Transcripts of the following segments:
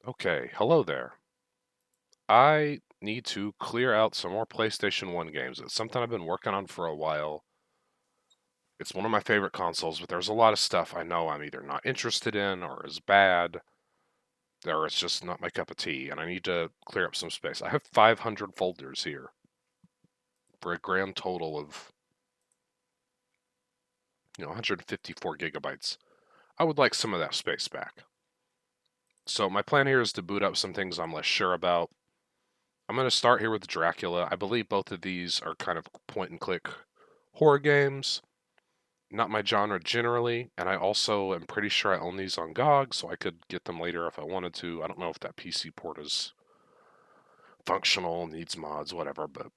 Okay, hello there. I need to clear out some more PlayStation 1 games. It's something I've been working on for a while. It's one of my favorite consoles, but there's a lot of stuff I know I'm either not interested in or is bad, or it's just not my cup of tea, and I need to clear up some space. I have 500 folders here for a grand total of, 154 gigabytes. I would like some of that space back. So my plan here is to boot up some things I'm less sure about. I'm going to start here with Dracula. I believe both of these are kind of point and click horror games. Not my genre generally, and I also am pretty sure I own these on GOG, so I could get them later if I wanted to. I don't know if that PC port is functional, needs mods, whatever, but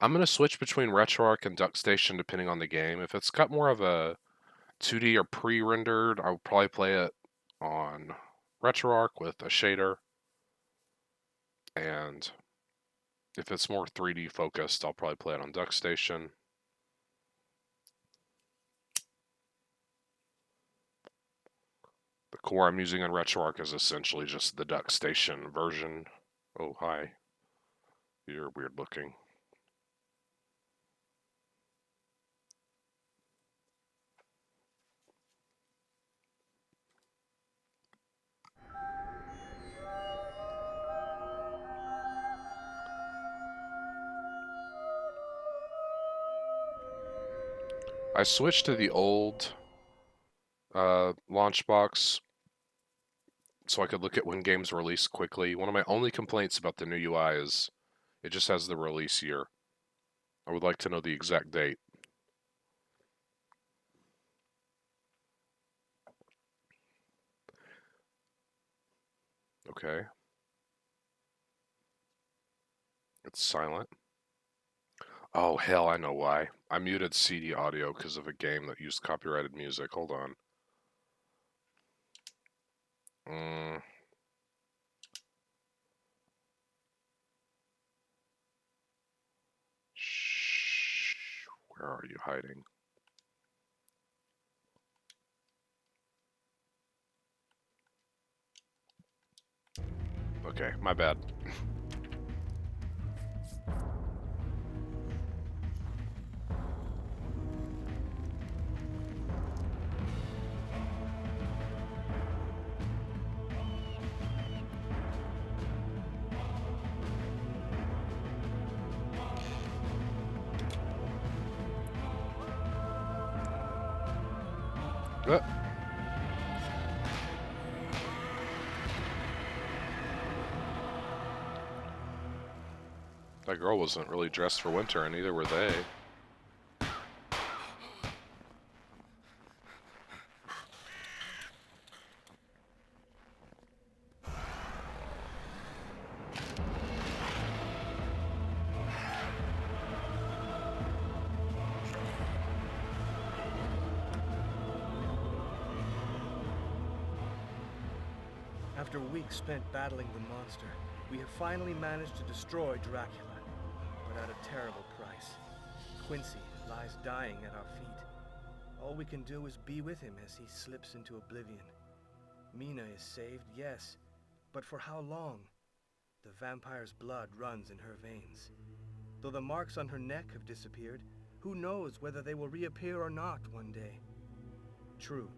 I'm going to switch between RetroArch and DuckStation depending on the game. If it's got more of a 2D or pre-rendered, I'll probably play it on RetroArch with a shader, and if it's more 3D focused, I'll probably play it on DuckStation. The core I'm using on RetroArch is essentially just the DuckStation version. Oh, hi. You're weird looking. I switched to the old launch box so I could look at when games release quickly. One of my only complaints about the new UI is it just has the release year. I would like to know the exact date. Okay. It's silent. Oh, hell, I know why. I muted CD audio because of a game that used copyrighted music. Hold on. Mm, shh. Where are you hiding? Okay, my bad. Uh, that girl wasn't really dressed for winter, and neither were they. After weeks spent battling the monster, we have finally managed to destroy Dracula, but at a terrible price. Quincy lies dying at our feet. All we can do is be with him as he slips into oblivion. Mina is saved, yes, but for how long? The vampire's blood runs in her veins. Though the marks on her neck have disappeared, who knows whether they will reappear or not one day. True,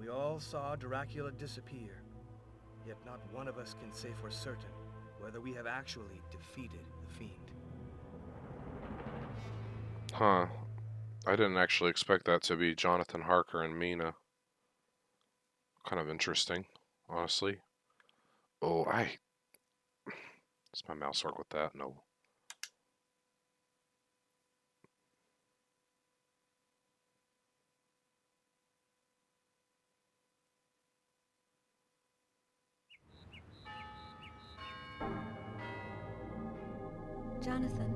we all saw Dracula disappear, yet not one of us can say for certain whether we have actually defeated the fiend. Huh. I didn't actually expect that to be Jonathan Harker and Mina. Kind of interesting, honestly. Oh, does my mouse work with that? No. Jonathan,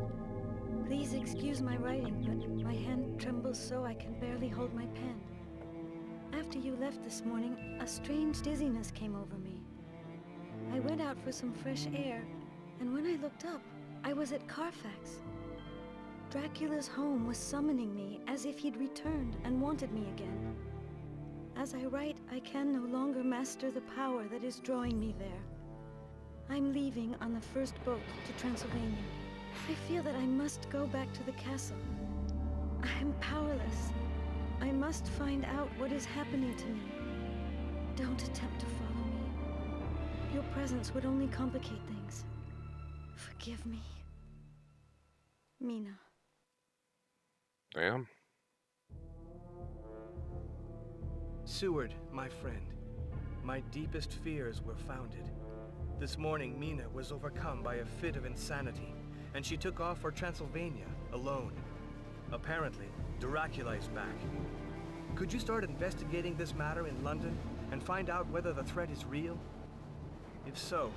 please excuse my writing, but my hand trembles so I can barely hold my pen. After you left this morning, a strange dizziness came over me. I went out for some fresh air, and when I looked up, I was at Carfax. Dracula's home was summoning me as if he'd returned and wanted me again. As I write, I can no longer master the power that is drawing me there. I'm leaving on the first boat to Transylvania. I feel that I must go back to the castle. I am powerless. I must find out what is happening to me. Don't attempt to follow me. Your presence would only complicate things. Forgive me. Mina. Damn. Seward, my friend, my deepest fears were founded. This morning, Mina was overcome by a fit of insanity, and she took off for Transylvania alone. Apparently, Dracula is back. Could you start investigating this matter in London and find out whether the threat is real? If so,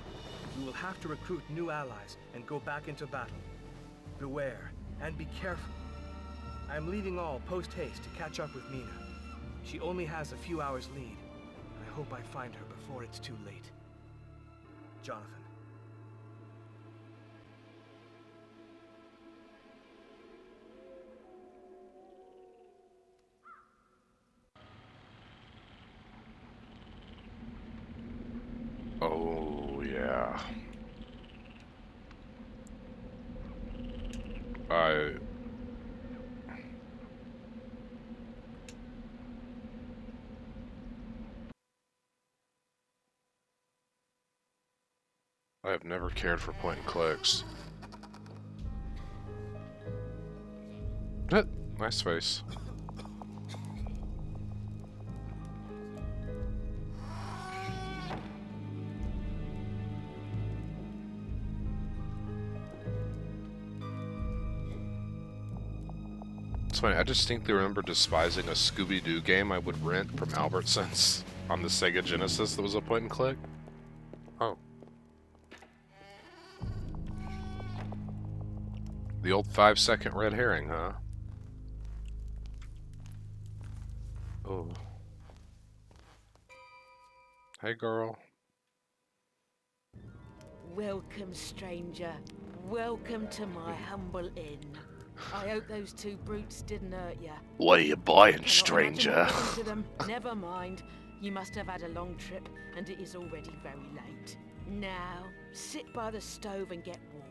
we will have to recruit new allies and go back into battle. Beware, and be careful. I am leaving all post-haste to catch up with Mina. She only has a few hours lead, and I hope I find her before it's too late. Jonathan. Oh, yeah. I have never cared for point and clicks. Nice face. It's funny, I distinctly remember despising a Scooby-Doo game I would rent from Albertsons on the Sega Genesis that was a point and click. Oh. The old 5-second red herring, huh? Oh. Hey, girl. Welcome, stranger. Welcome to my humble inn. I hope those two brutes didn't hurt you. What are you buying, Cannot stranger? imagine what happened to them. Never mind. You must have had a long trip, and it is already very late. Now, sit by the stove and get warm.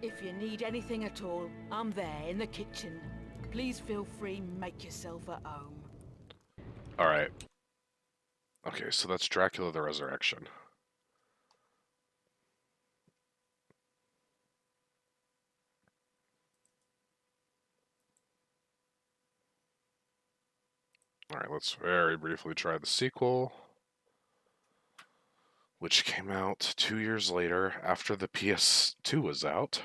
If you need anything at all, I'm there in the kitchen. Please feel free, make yourself at home. Alright. Okay, so that's Dracula the Resurrection. Alright, let's very briefly try the sequel, which came out 2 years later after the PS2 was out.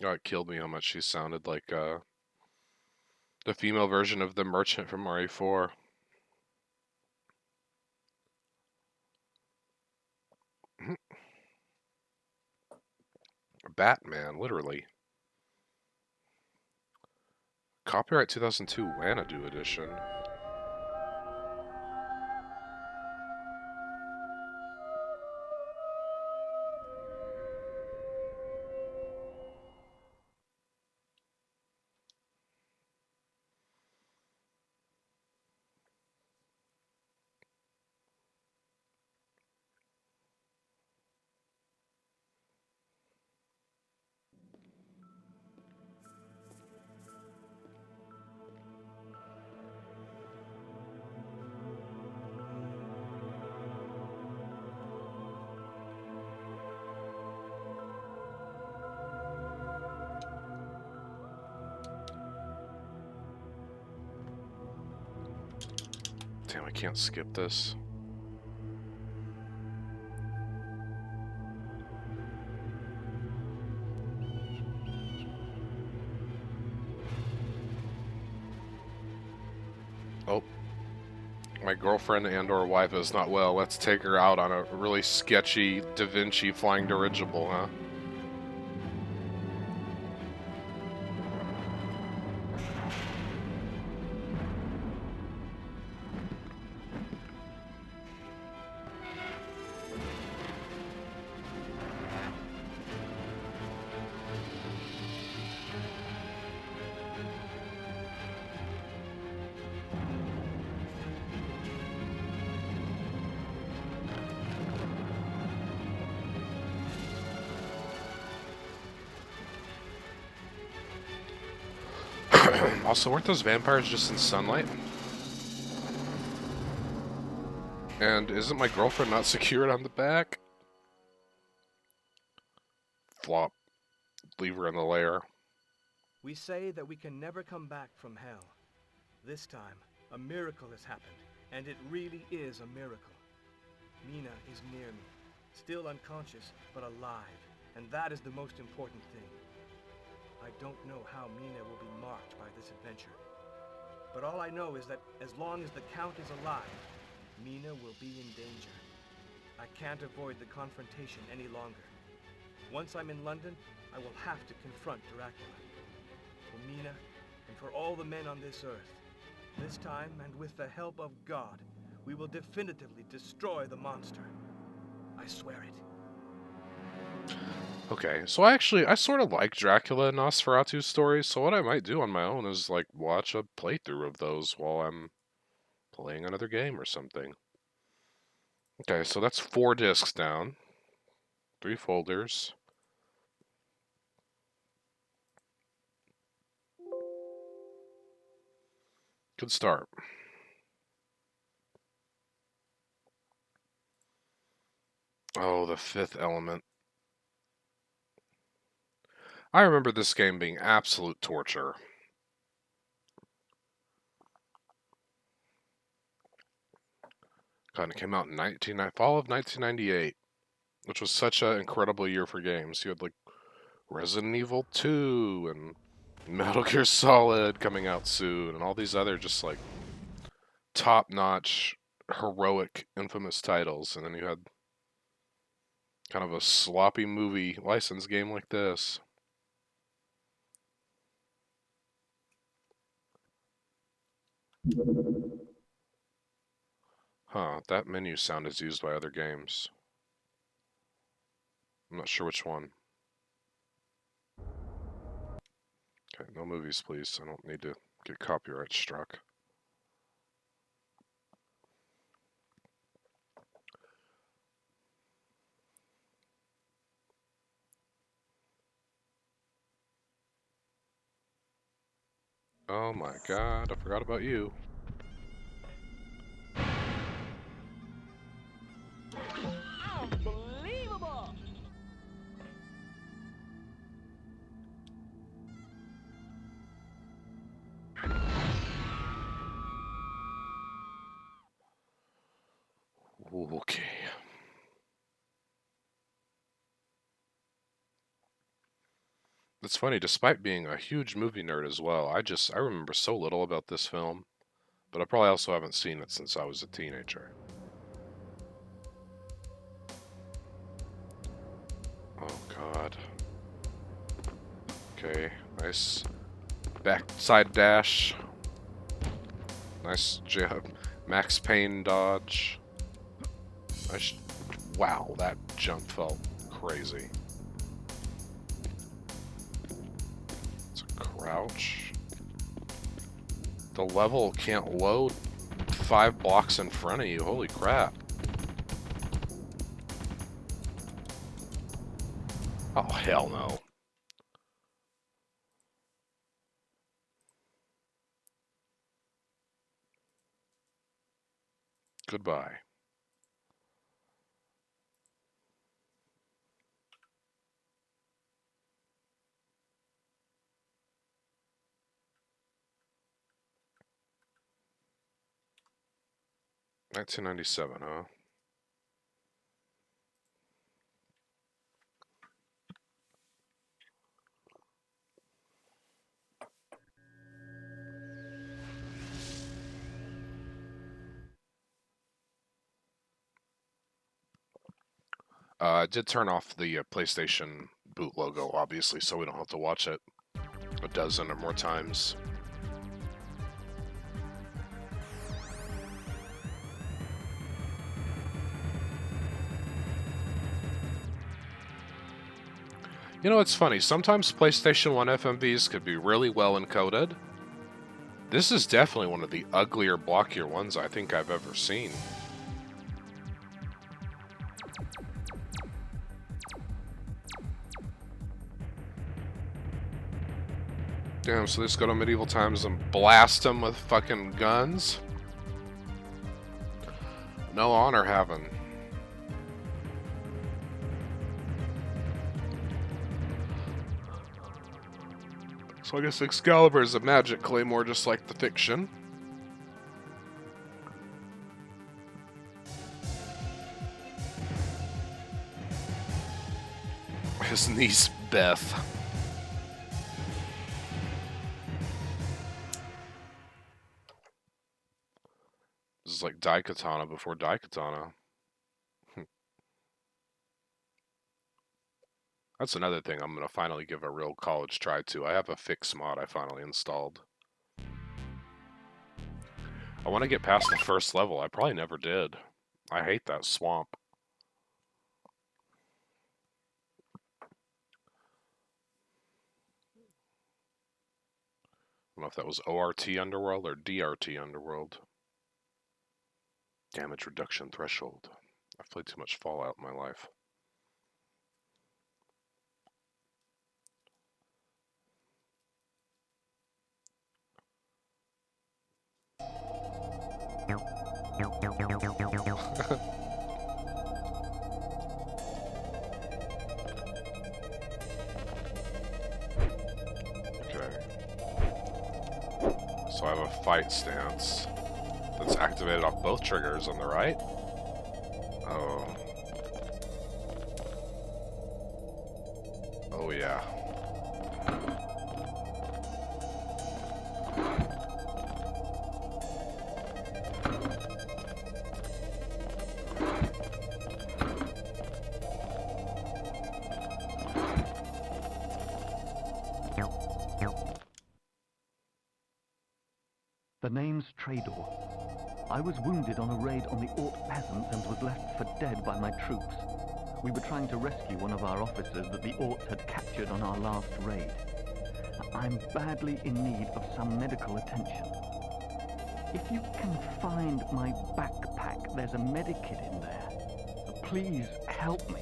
Oh, it killed me how much she sounded like the female version of the merchant from RE4. Batman, literally. Copyright 2002 Wanadu edition. Damn, I can't skip this. Oh. My girlfriend and or wife is not well. Let's take her out on a really sketchy Da Vinci flying dirigible, huh? Also, weren't those vampires just in sunlight? And isn't my girlfriend not secured on the back? Flop. Leave her in the lair. We say that we can never come back from hell. This time, a miracle has happened, and it really is a miracle. Mina is near me, still unconscious, but alive, and that is the most important thing. I don't know how Mina will be marked by this adventure, but all I know is that as long as the Count is alive, Mina will be in danger. I can't avoid the confrontation any longer. Once I'm in London, I will have to confront Dracula. For Mina, and for all the men on this earth, this time, and with the help of God, we will definitively destroy the monster. I swear it. Okay, so I sort of like Dracula and Nosferatu stories, so what I might do on my own is, like, watch a playthrough of those while I'm playing another game or something. Okay, so that's 4 discs down. 3 folders. Good start. Oh, the Fifth Element. I remember this game being absolute torture. God, it came out in fall of 1998, which was such an incredible year for games. You had, like, Resident Evil 2 and Metal Gear Solid coming out soon, and all these other just, like, top-notch, heroic, infamous titles, and then you had kind of a sloppy movie license game like this. Huh, that menu sound is used by other games. I'm not sure which one. Okay, no movies, please. I don't need to get copyright struck. Oh my god, I forgot about you. Unbelievable! Okay. It's funny, despite being a huge movie nerd as well, I remember so little about this film, but I probably also haven't seen it since I was a teenager. Oh god. Okay, nice backside dash. Nice jab. Max Payne dodge. Nice. Wow, that jump felt crazy. It's a crouch. The level can't load 5 blocks in front of you. Holy crap. Oh, hell no. Goodbye. $1997, huh? I did turn off the PlayStation boot logo, obviously, so we don't have to watch it a dozen or more times. You know, it's funny. Sometimes PlayStation 1 FMVs could be really well encoded. This is definitely one of the uglier, blockier ones I think I've ever seen. Damn, so they just go to medieval times and blast them with fucking guns? No honor having. So I guess Excalibur is a magic claymore just like the fiction. His niece, Beth. This is like Daikatana before Daikatana. That's another thing I'm going to finally give a real college try to. I have a fix mod I finally installed. I want to get past the first level. I probably never did. I hate that swamp. I don't know if that was ORT Underworld or DRT Underworld. Damage reduction threshold. I've played too much Fallout in my life. So I have a fight stance that's activated off both triggers on the right. Oh. Oh yeah. The name's Trador. I was wounded on a raid on the Ort peasants and was left for dead by my troops. We were trying to rescue one of our officers that the Ort had captured on our last raid. I'm badly in need of some medical attention. If you can find my backpack, there's a medikit in there. Please help me.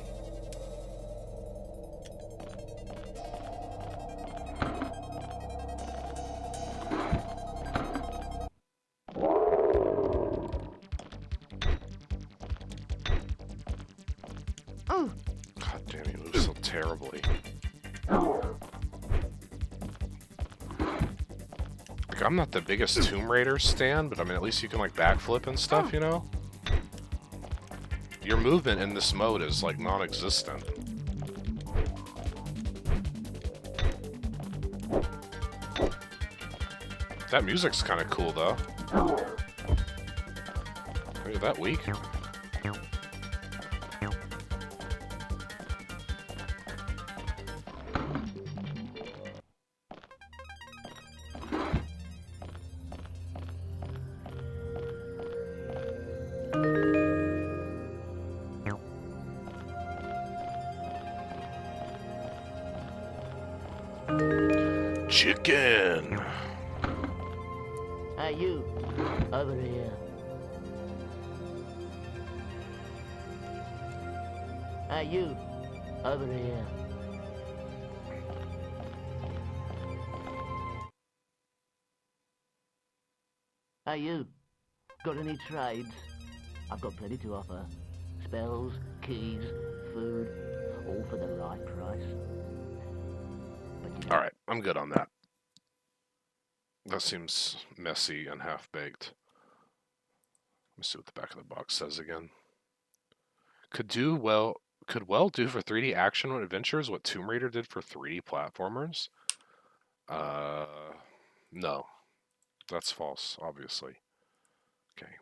God damn, he moves so terribly. Like, I'm not the biggest Tomb Raider stan, but I mean, at least you can like backflip and stuff, you know? Your movement in this mode is like non-existent. That music's kind of cool though. Look at that weak. Chicken! Hey, you, over here. Hey, you, over here. Hey, you, got any trades? I've got plenty to offer. Spells, keys, food, all for the right price. But you know, Alright, I'm good on that. That seems messy and half-baked. Let me see what the back of the box says again. Could well do for 3D action adventures what Tomb Raider did for 3D platformers? No. That's false, obviously. Okay.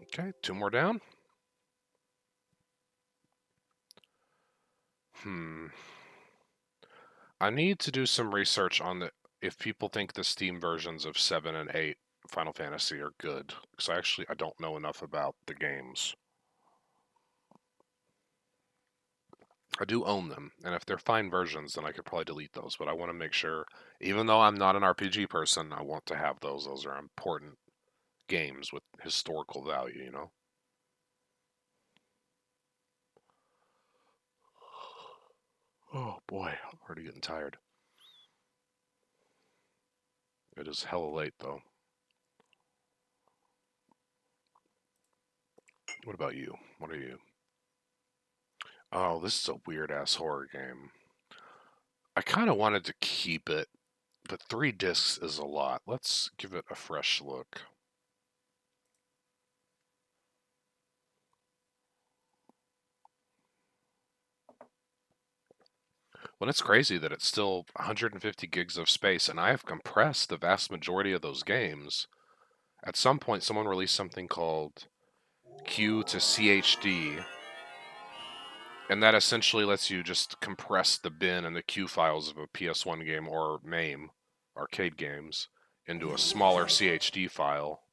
Okay, 2 more down. I need to do some research on if people think the Steam versions of 7 and 8 Final Fantasy are good. Because I don't know enough about the games. I do own them, and if they're fine versions, then I could probably delete those. But I want to make sure, even though I'm not an RPG person, I want to have those. Those are important games with historical value, you know? boy, I'm already getting tired. It is hella late, though. What about you? What are you? Oh, this is a weird-ass horror game. I kind of wanted to keep it, but 3 discs is a lot. Let's give it a fresh look. Well, it's crazy that it's still 150 gigs of space, and I have compressed the vast majority of those games. At some point, someone released something called Q to CHD, and that essentially lets you just compress the bin and the Q files of a PS1 game or MAME, arcade games, into a smaller CHD file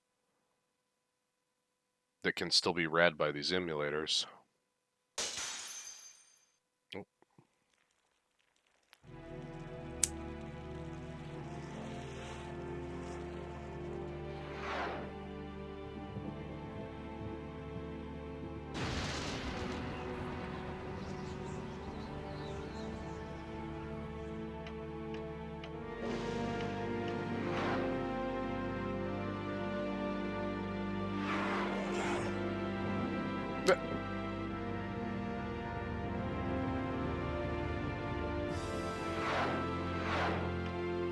that can still be read by these emulators.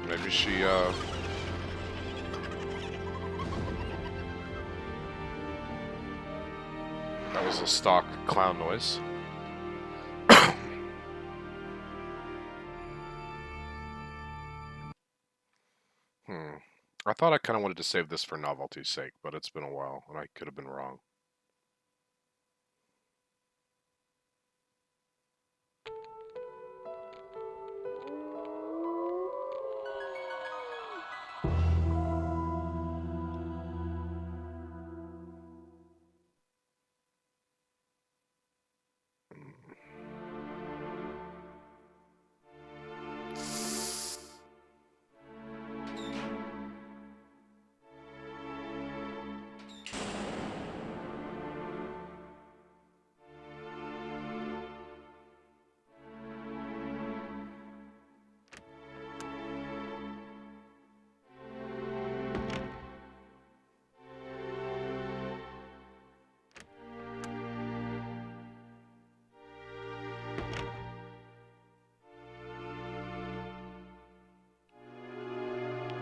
Maybe she, that was a stock clown noise. I thought I kind of wanted to save this for novelty's sake, but it's been a while, and I could have been wrong.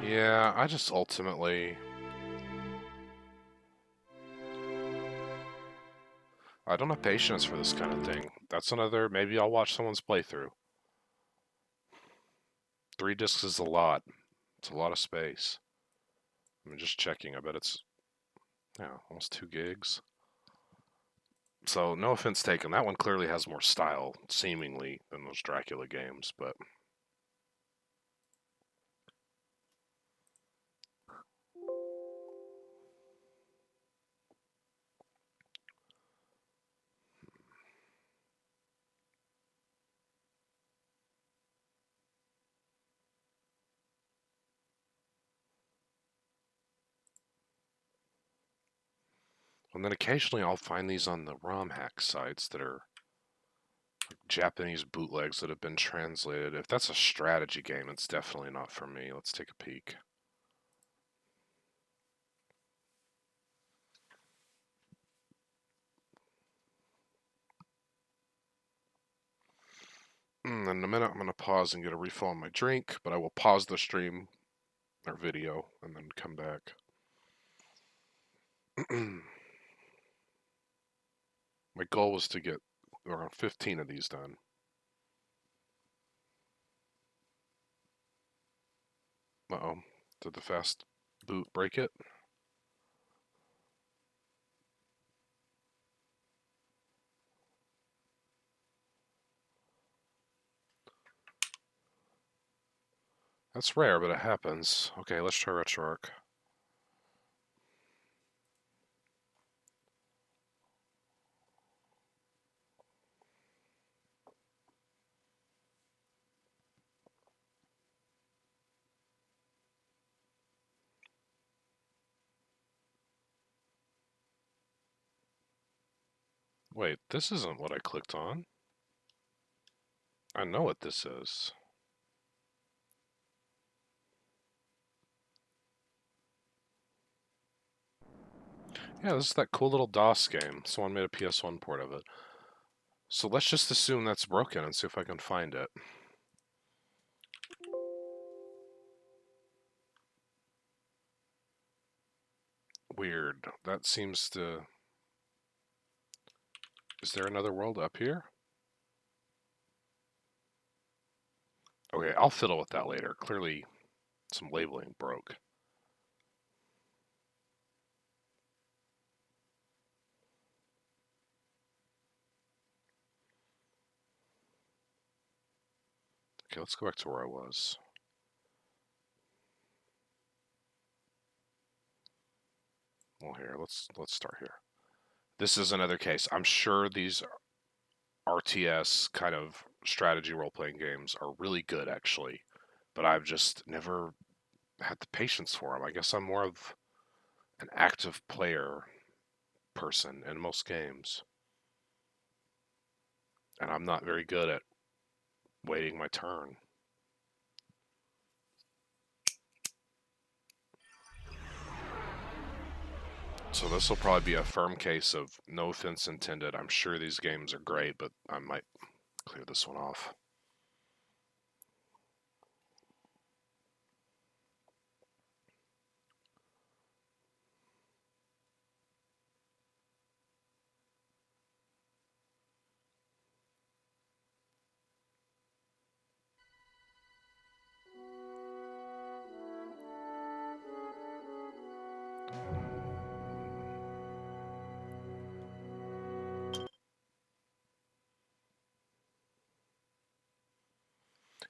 Yeah, I just ultimately... I don't have patience for this kind of thing. That's another... Maybe I'll watch someone's playthrough. 3 discs is a lot. It's a lot of space. I'm just checking. I bet it's... Yeah, almost 2 gigs. So, no offense taken. That one clearly has more style, seemingly, than those Dracula games, but... And then occasionally I'll find these on the ROM hack sites that are Japanese bootlegs that have been translated. If that's a strategy game, it's definitely not for me. Let's take a peek. In a minute, I'm going to pause and get a refill on my drink, but I will pause the stream or video and then come back. My goal was to get around 15 of these done. Uh-oh. Did the fast boot break it? That's rare, but it happens. Okay, let's try RetroArch. Wait, this isn't what I clicked on. I know what this is. Yeah, this is that cool little DOS game. Someone made a PS1 port of it. So let's just assume that's broken and see if I can find it. Weird. That seems to... Is there another world up here? Okay, I'll fiddle with that later. Clearly, some labeling broke. Okay, let's go back to where I was. Well, here, let's start here. This is another case. I'm sure these RTS kind of strategy role-playing games are really good, actually, but I've just never had the patience for them. I guess I'm more of an active player person in most games, and I'm not very good at waiting my turn. So this will probably be a firm case of no offense intended. I'm sure these games are great, but I might clear this one off.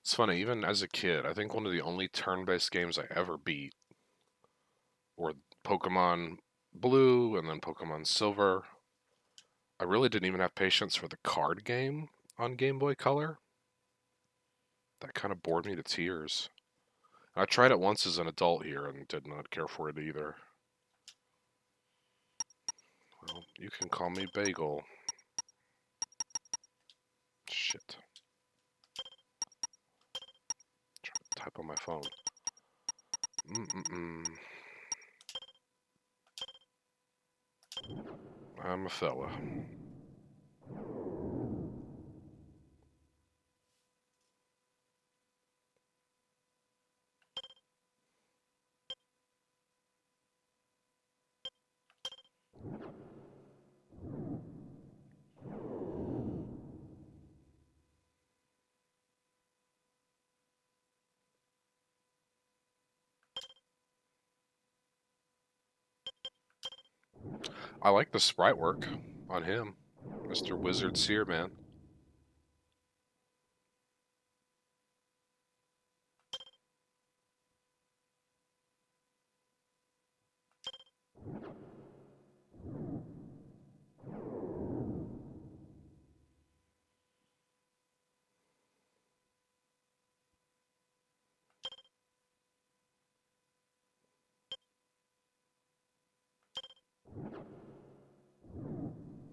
It's funny, even as a kid, I think one of the only turn-based games I ever beat were Pokemon Blue and then Pokemon Silver. I really didn't even have patience for the card game on Game Boy Color. That kind of bored me to tears. I tried it once as an adult here and did not care for it either. Well, you can call me Bagel. Shit. Trying to type on my phone. I'm a fella. I like the sprite work on him, Mr. Wizard Seer Man.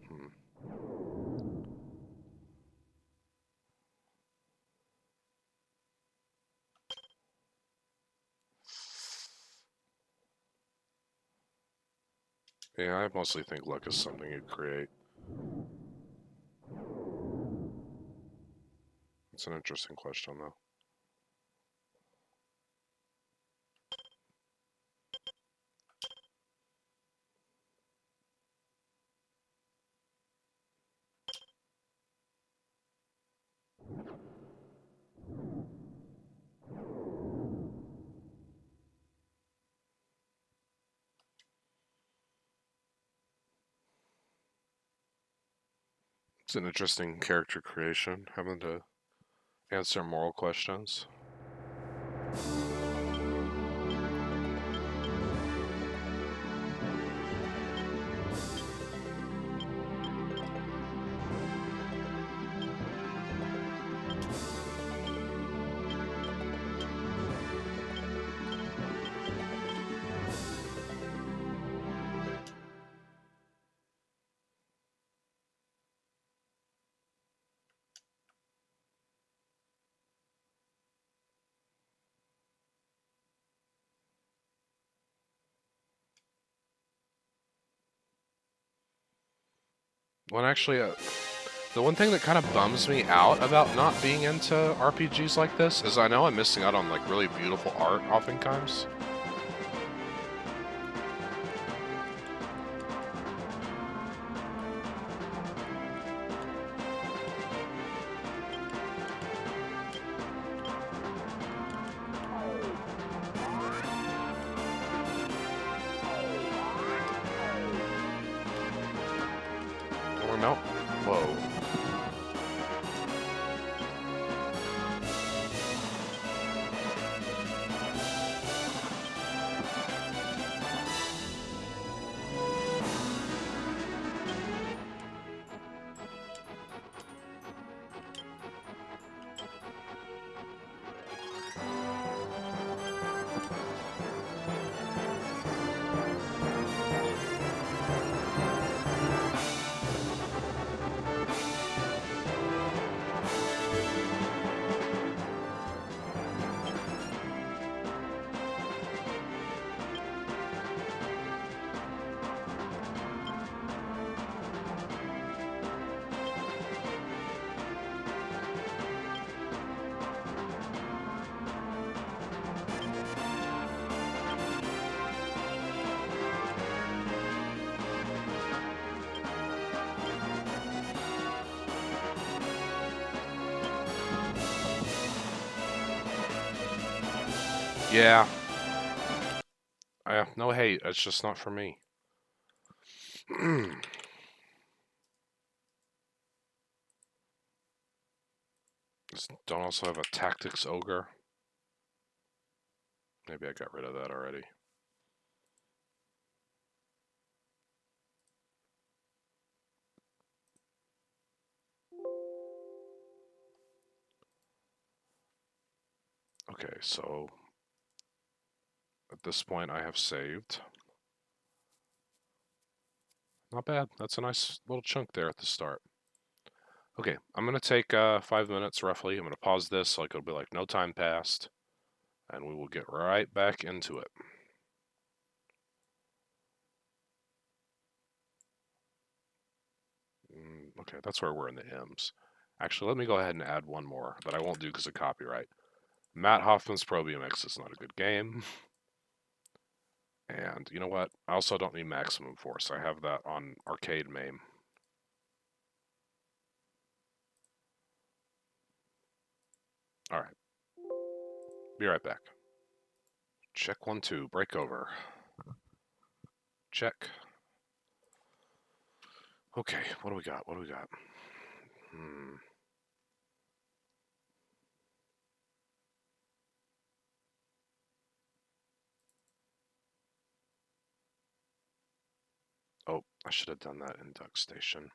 Hmm. Yeah, I mostly think luck is something you create. It's an interesting question, though. It's an interesting character creation, having to answer moral questions. Well, actually, the one thing that kind of bums me out about not being into RPGs like this is I know I'm missing out on like really beautiful art oftentimes. Or no? Whoa. Yeah. No hate. It's just not for me. Don't also have a tactics ogre. Maybe I got rid of that already. Okay, so at this point I have saved. Not bad. That's a nice little chunk there at the start. Okay, I'm going to take 5 minutes roughly. I'm going to pause this so it'll be like no time passed. And we will get right back into it. Okay, that's where we're in the M's. Actually, let me go ahead and add one more that I won't do because of copyright. Matt Hoffman's Pro BMX is not a good game. And you know what? I also don't need Maximum Force. I have that on Arcade MAME. Alright. Be right back. Check 1, 2. Break over. Check. Okay, what do we got? What do we got? Oh, I should have done that in Duck Station.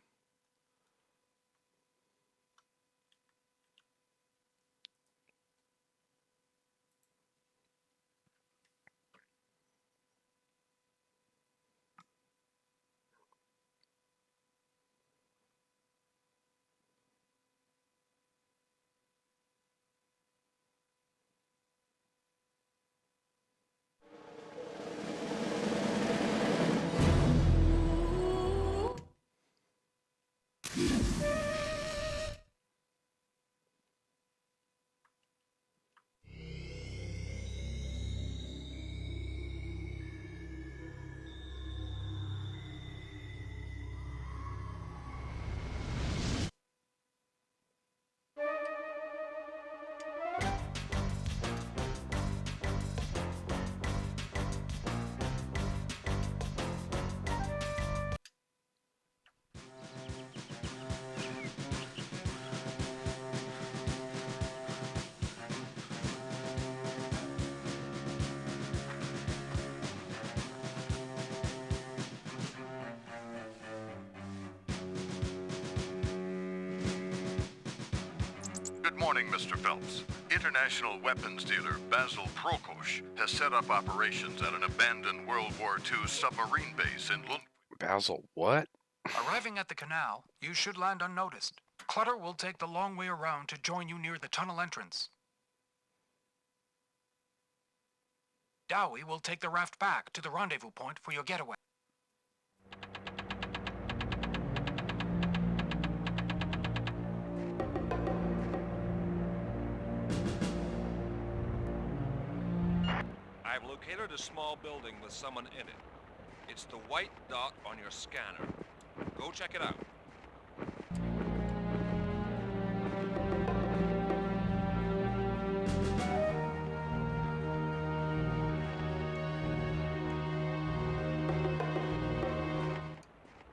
Good morning, Mr. Phelps. International weapons dealer Basil Prokosh has set up operations at an abandoned World War II submarine base in Lund. Basil, what? Arriving at the canal, you should land unnoticed. Clutter will take the long way around to join you near the tunnel entrance. Dowie will take the raft back to the rendezvous point for your getaway. located a small building with someone in it. It's the white dot on your scanner. Go check it out.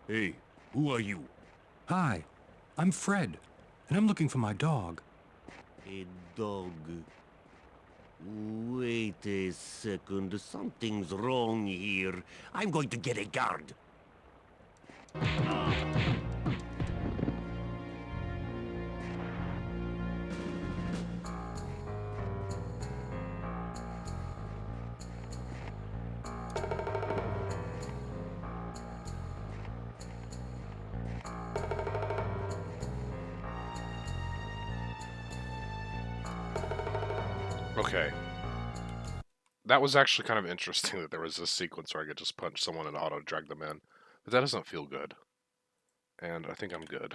Hey, who are you? Hi, I'm Fred, and I'm looking for my dog. A dog. Wait a second. Something's wrong here. I'm going to get a guard. Okay. That was actually kind of interesting that there was this sequence where I could just punch someone and auto drag them in. But that doesn't feel good. And I think I'm good.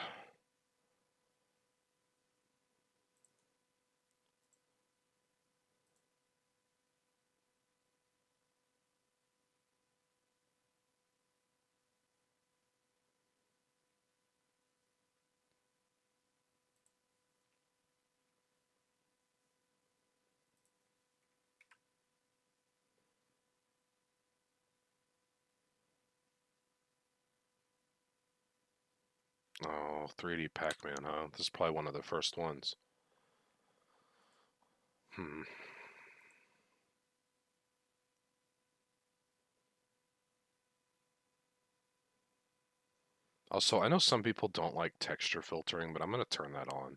Oh, 3D Pac-Man, huh? This is probably one of the first ones. Also, I know some people don't like texture filtering, but I'm going to turn that on.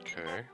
Okay.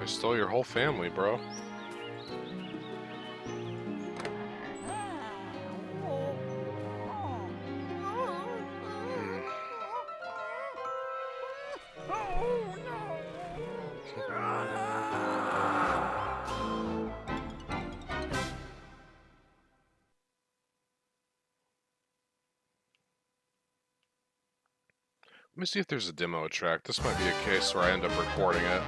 I stole your whole family, bro. Let me see if there's a demo track. This might be a case where I end up recording it.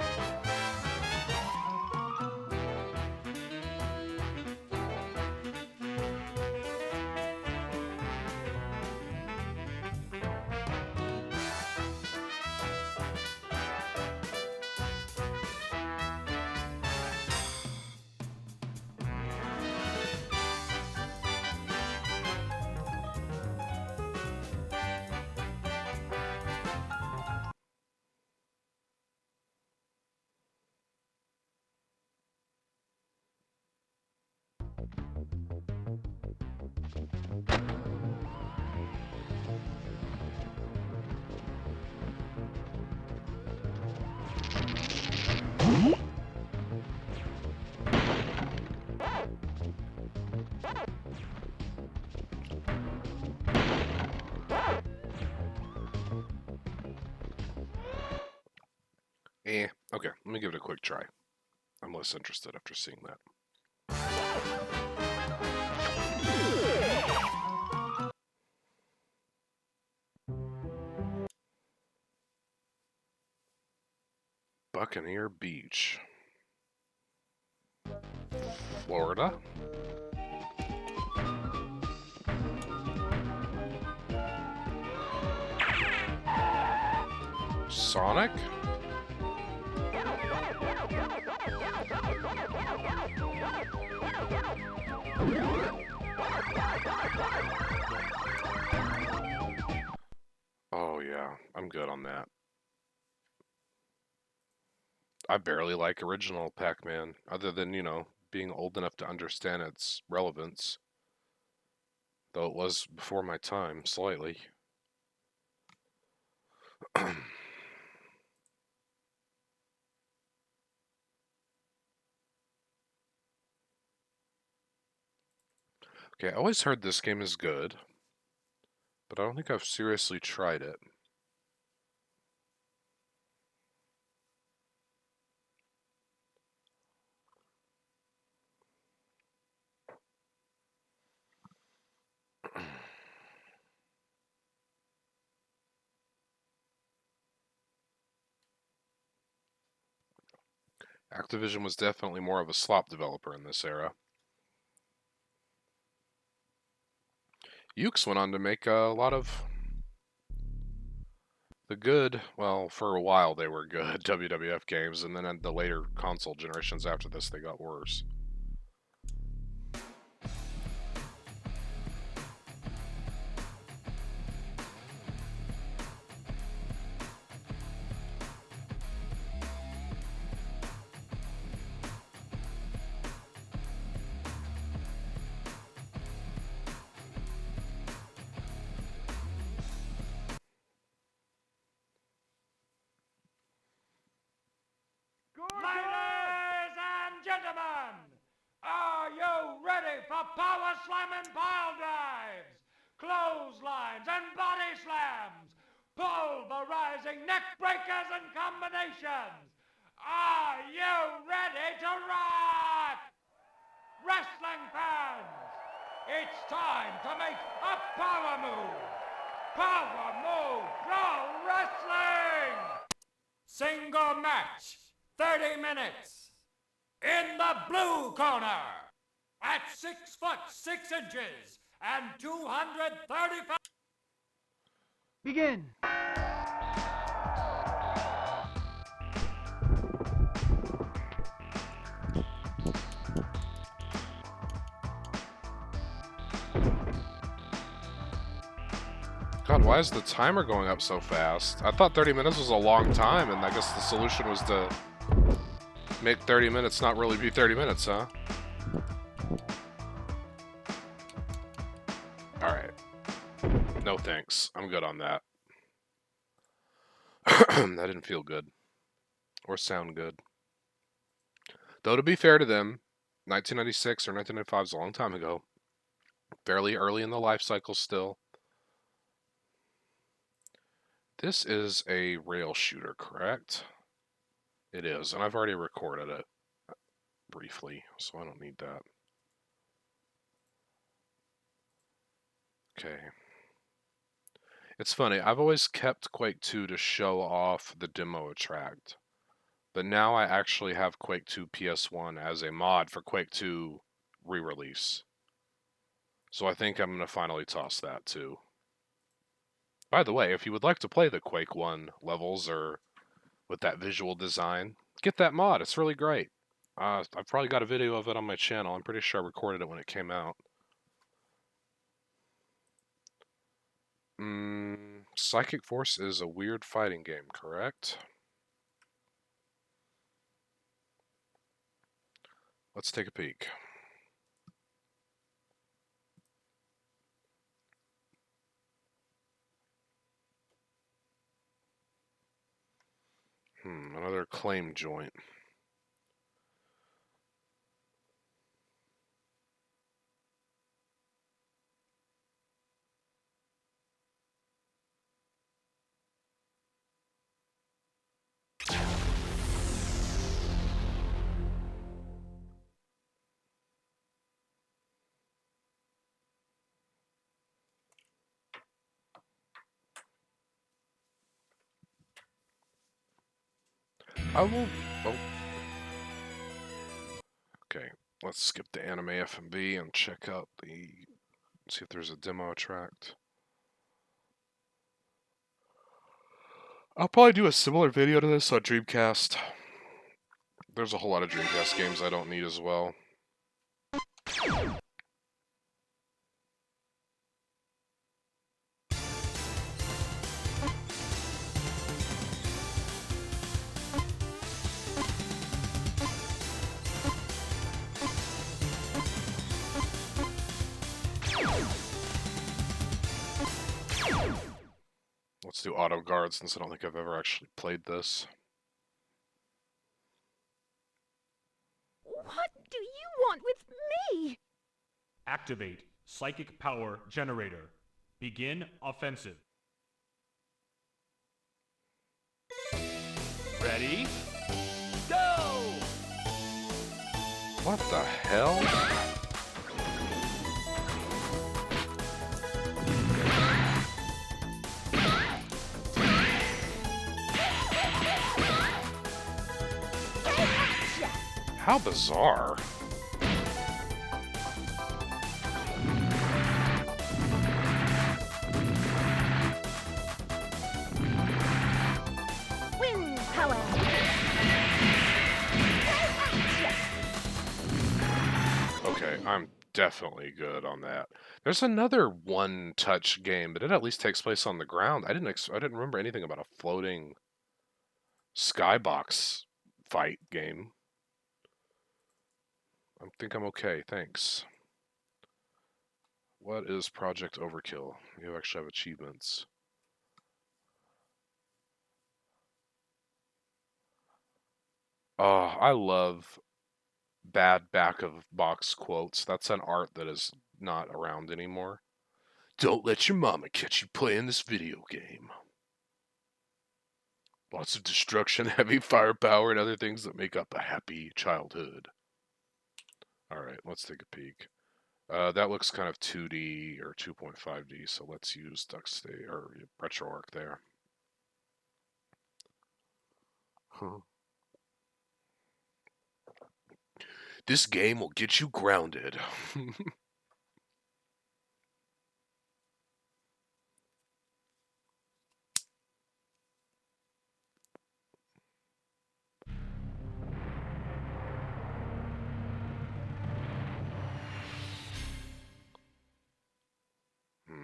Okay, let me give it a quick try. I'm less interested after seeing that. Buccaneer Beach, Florida. Sonic? Oh yeah, I'm good on that. I barely like original Pac-Man, other than, being old enough to understand its relevance. Though it was before my time, slightly. Okay, I always heard this game is good, but I don't think I've seriously tried it. Activision was definitely more of a slop developer in this era. Ukes went on to make a lot of the good, well, for a while they were good WWF games, and then in the later console generations after this, they got worse. Ladies and gentlemen, are you ready for power slamming pile drives, clotheslines and body slams, pulverizing neck breakers and combinations? Are you ready to rock? Wrestling fans, it's time to make a power move. Power Move Pro Wrestling! Single match. 30 minutes. In the blue corner, at 6 foot 6 inches and 235. Begin! God, why is the timer going up so fast? I thought 30 minutes was a long time, and I guess the solution was to make 30 minutes not really be 30 minutes, huh? Alright. No thanks. I'm good on that. That didn't feel good. Or sound good. Though to be fair to them, 1996 or 1995 is a long time ago. Fairly early in the life cycle still. This is a rail shooter, correct? It is, and I've already recorded it briefly, so I don't need that. Okay. It's funny, I've always kept Quake 2 to show off the demo attract, but now I actually have Quake 2 PS1 as a mod for Quake 2 re-release. So I think I'm going to finally toss that too. By the way, if you would like to play the Quake 1 levels or with that visual design, get that mod. It's really great. I've probably got a video of it on my channel. I'm pretty sure I recorded it when it came out. Psychic Force is a weird fighting game, correct? Let's take a peek. Another claim joint. I will... Oh. Okay, let's skip the anime FMV and check out the... See if there's a demo tract. I'll probably do a similar video to this on Dreamcast. There's a whole lot of Dreamcast games I don't need as well. Let's do Auto Guard since I don't think I've ever actually played this. What do you want with me? Activate Psychic Power Generator. Begin offensive. Ready? Go! What the hell? How bizarre. Wind power. Okay, I'm definitely good on that. There's another one-touch game, but it at least takes place on the ground. I didn't remember anything about a floating skybox fight game. I think I'm okay, thanks. What is Project Overkill? You actually have achievements. Oh, I love bad back-of-box quotes. That's an art that is not around anymore. Don't let your mama catch you playing this video game. Lots of destruction, heavy firepower, and other things that make up a happy childhood. Alright, let's take a peek. That looks kind of 2D or 2.5D, so let's use DuckState or RetroArch there. Huh. This game will get you grounded.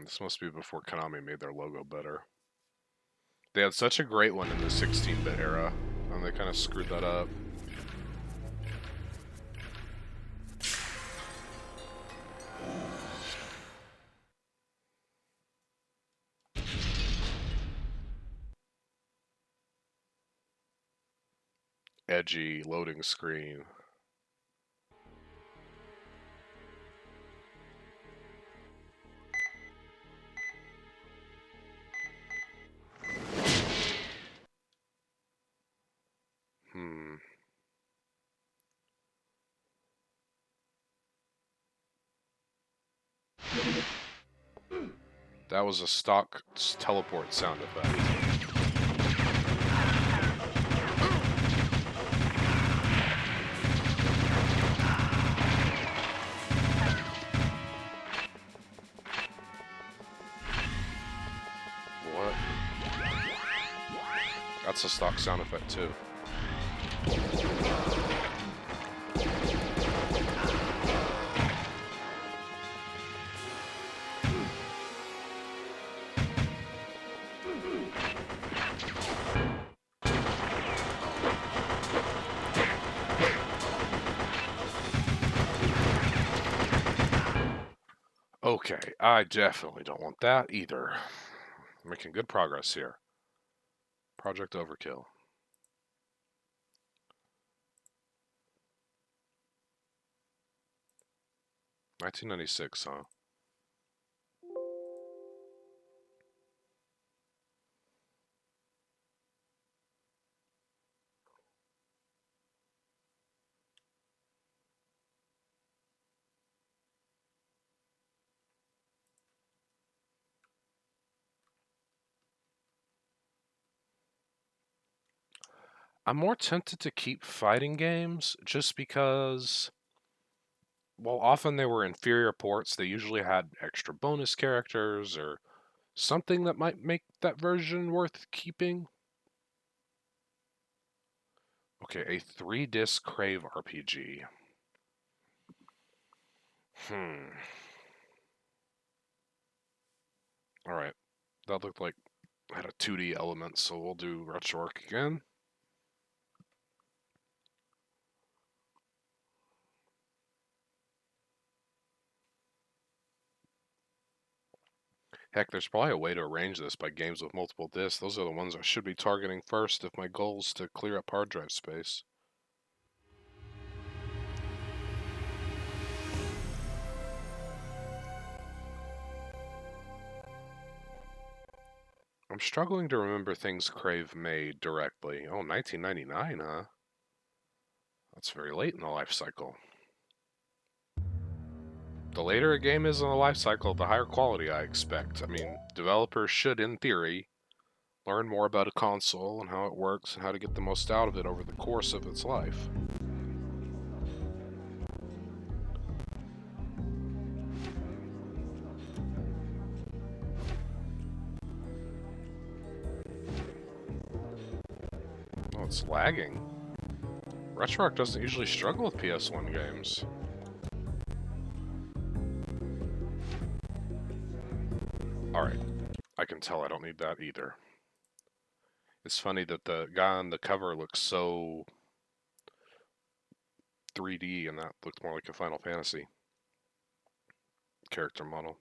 This must be before Konami made their logo better. They had such a great one in the 16-bit era, and they kind of screwed that up. Edgy loading screen. That was a stock teleport sound effect. What? That's a stock sound effect too. Okay, I definitely don't want that either. Making good progress here. Project Overkill. $1996, huh? I'm more tempted to keep fighting games just because, while often they were inferior ports, they usually had extra bonus characters or something that might make that version worth keeping. Okay, a 3-disc Crave RPG. Alright, that looked like it had a 2D element, so we'll do RetroArch again. Heck, there's probably a way to arrange this by games with multiple discs. Those are the ones I should be targeting first if my goal is to clear up hard drive space. I'm struggling to remember things Crave made directly. Oh, 1999, huh? That's very late in the life cycle. The later a game is in the life cycle, the higher quality I expect. I mean, developers should, in theory, learn more about a console and how it works and how to get the most out of it over the course of its life. Oh, it's lagging. RetroArch doesn't usually struggle with PS1 games. Alright, I can tell I don't need that either. It's funny that the guy on the cover looks so 3D and that looks more like a Final Fantasy character model.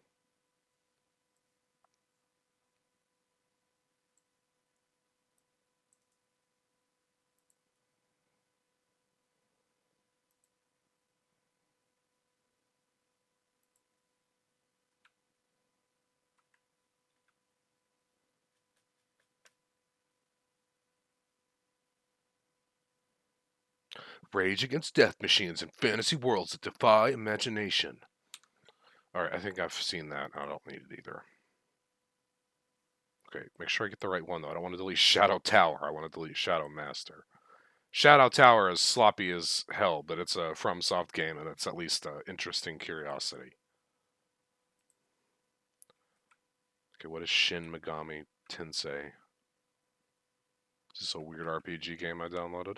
Rage against death machines and fantasy worlds that defy imagination. Alright, I think I've seen that. I don't need it either. Okay, make sure I get the right one, though. I don't want to delete Shadow Tower. I want to delete Shadow Master. Shadow Tower is sloppy as hell, but it's a FromSoft game, and it's at least an interesting curiosity. Okay, what is Shin Megami Tensei? Is this a weird RPG game I downloaded?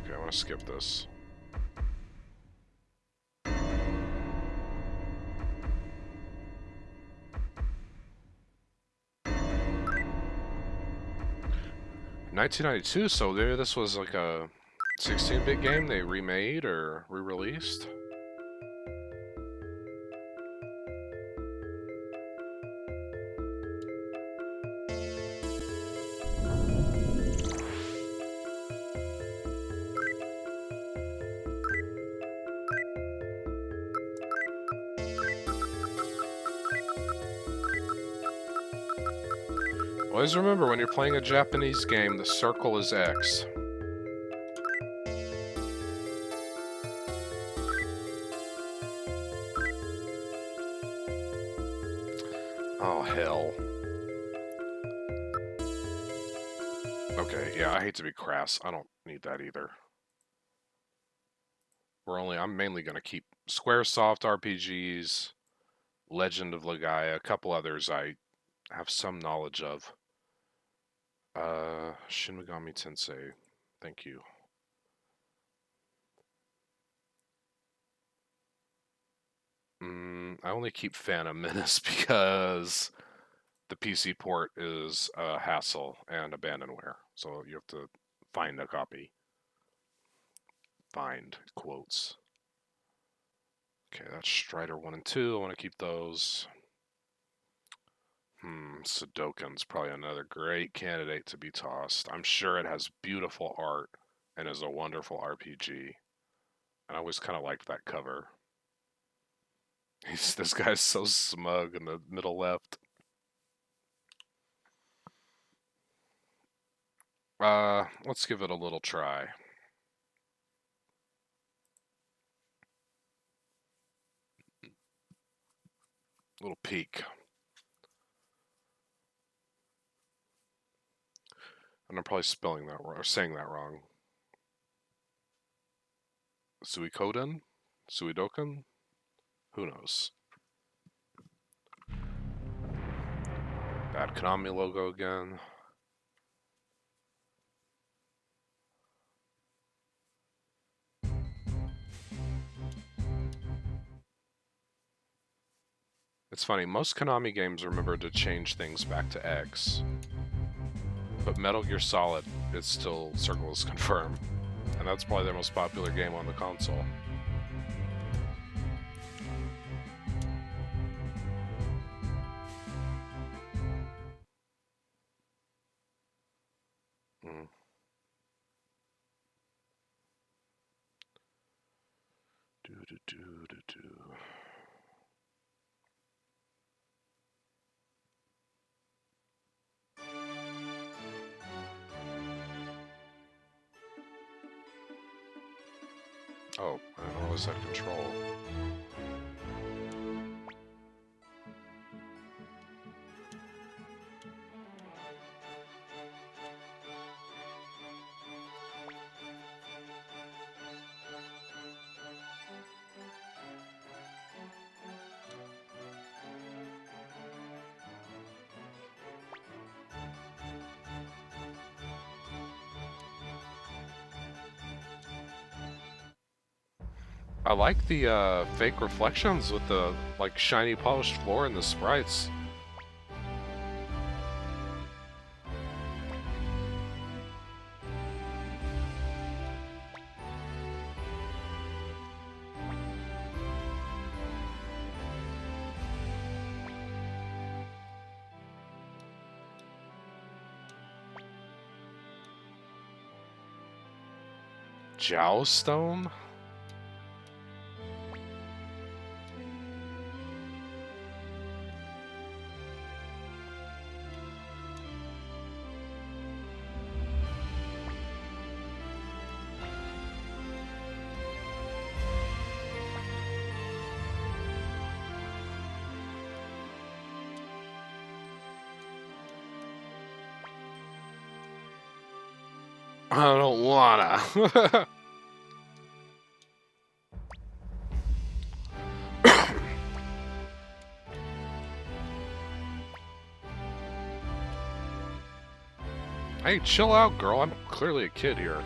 Okay, I want to skip this. $1992, so maybe this was like a 16-bit game they remade or re-released? Always remember, when you're playing a Japanese game, the circle is X. Oh, hell. Okay, yeah, I hate to be crass. I don't need that either. I'm mainly going to keep Squaresoft RPGs, Legend of Legaia, a couple others I have some knowledge of. Shin Megami Tensei. Thank you. I only keep Phantom Menace because the PC port is a hassle and abandonware. So you have to find a copy. Find quotes. Okay, that's Strider 1 and 2. I want to keep those. Sudokun's probably another great candidate to be tossed. I'm sure it has beautiful art and is a wonderful RPG. And I always kind of liked that cover. This guy's so smug in the middle left. Let's give it a little try. Little peek. And I'm probably spelling that wrong, or saying that wrong. Suikoden? Suidoken? Who knows? Bad Konami logo again. It's funny, most Konami games remember to change things back to X. But Metal Gear Solid is still Circle is confirmed. And that's probably their most popular game on the console. Oh, I always had control. I like the fake reflections with the like shiny polished floor and the sprites. Jowstone? I don't wanna. Hey, chill out, girl. I'm clearly a kid here.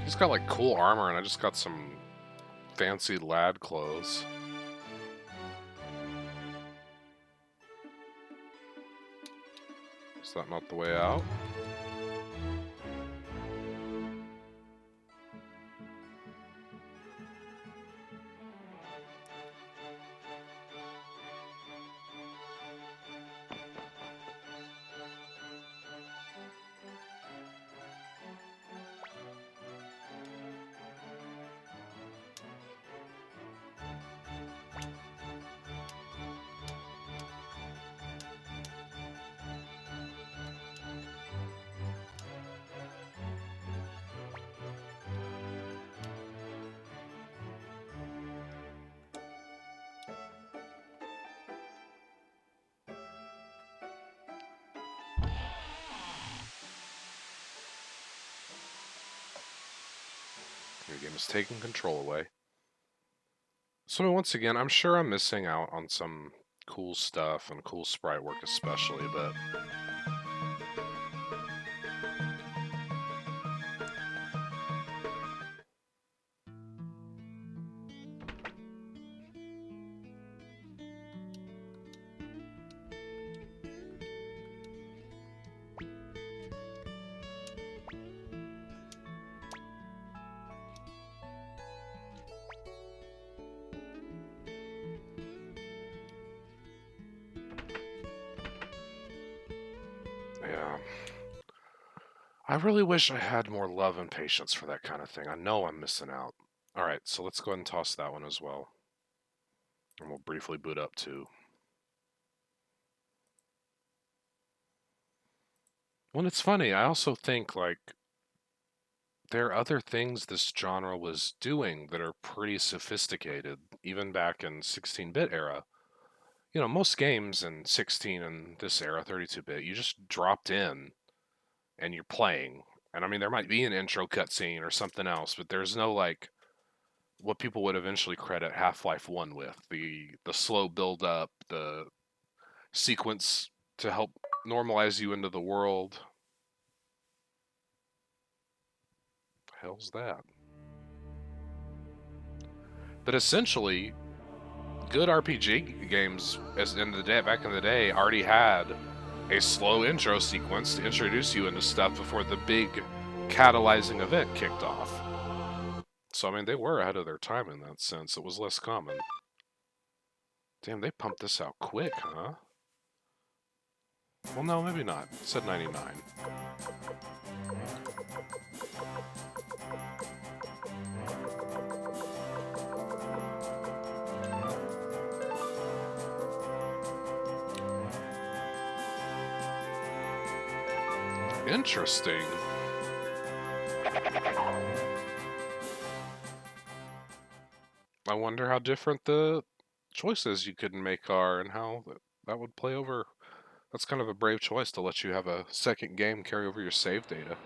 He's got like cool armor and I just got some fancy lad clothes. Is that not the way out? Your game is taking control away. So once again, I'm sure I'm missing out on some cool stuff and cool sprite work especially, but yeah. I really wish I had more love and patience for that kind of thing. I know I'm missing out. Alright, so let's go ahead and toss that one as well. And we'll briefly boot up too. Well, it's funny. I also think, like, there are other things this genre was doing that are pretty sophisticated, even back in 16-bit era. You know, most games in 16 and this era, 32-bit, you just dropped in and you're playing. And I mean, there might be an intro cutscene or something else, but there's no, like, what people would eventually credit Half-Life 1 with. The slow build up, the sequence to help normalize you into the world. The hell's that? But essentially, good RPG games as in the day back in the day already had a slow intro sequence to introduce you into stuff before the big catalyzing event kicked off. So I mean, they were ahead of their time in that sense. It was less common. Damn, they pumped this out quick, huh? Well, no, maybe not. It said 99. Interesting. I wonder how different the choices you could make are and how that would play over. That's kind of a brave choice to let you have a second game carry over your save data.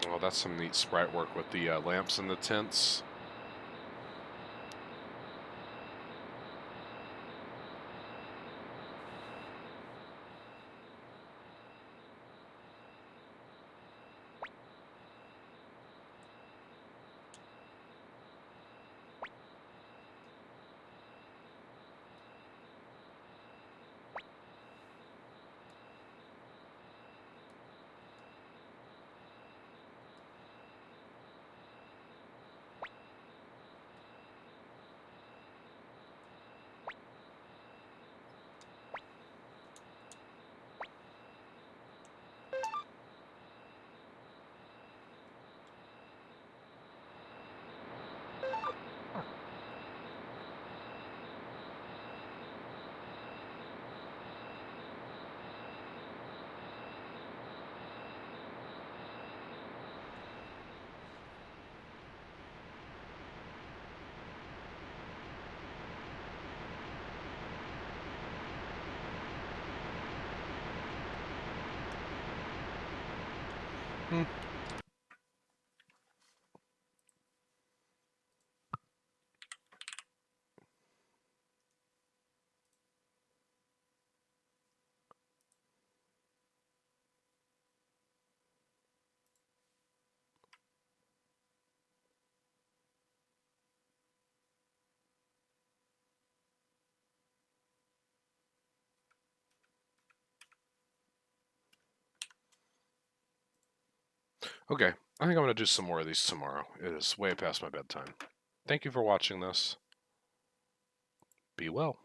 Oh, that's some neat sprite work with the lamps and the tents. Okay, I think I'm going to do some more of these tomorrow. It is way past my bedtime. Thank you for watching this. Be well.